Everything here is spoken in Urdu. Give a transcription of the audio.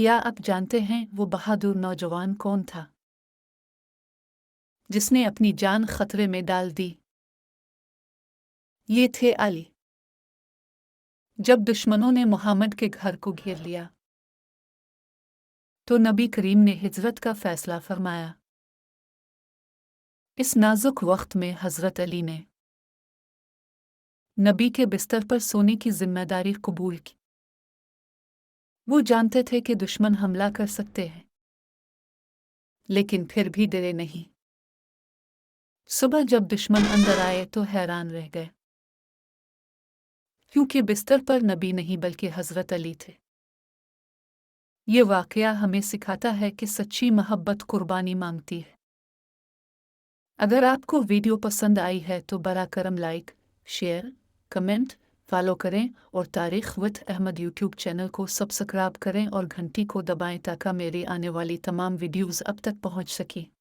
کیا آپ جانتے ہیں وہ بہادر نوجوان کون تھا جس نے اپنی جان خطرے میں ڈال دی؟ یہ تھے علی۔ جب دشمنوں نے محمد کے گھر کو گھیر لیا تو نبی کریم نے ہجرت کا فیصلہ فرمایا۔ اس نازک وقت میں حضرت علی نے نبی کے بستر پر سونے کی ذمہ داری قبول کی۔ وہ جانتے تھے کہ دشمن حملہ کر سکتے ہیں، لیکن پھر بھی ڈرے نہیں۔ صبح جب دشمن اندر آئے تو حیران رہ گئے، کیونکہ بستر پر نبی نہیں بلکہ حضرت علی تھے۔ یہ واقعہ ہمیں سکھاتا ہے کہ سچی محبت قربانی مانگتی ہے۔ اگر آپ کو ویڈیو پسند آئی ہے تو براہ کرم لائک، شیئر، کمنٹ، فالو کریں اور تاریخ وتھ احمد یوٹیوب چینل کو سبسکرائب کریں اور گھنٹی کو دبائیں تاکہ میری آنے والی تمام ویڈیوز اب تک پہنچ سکیں۔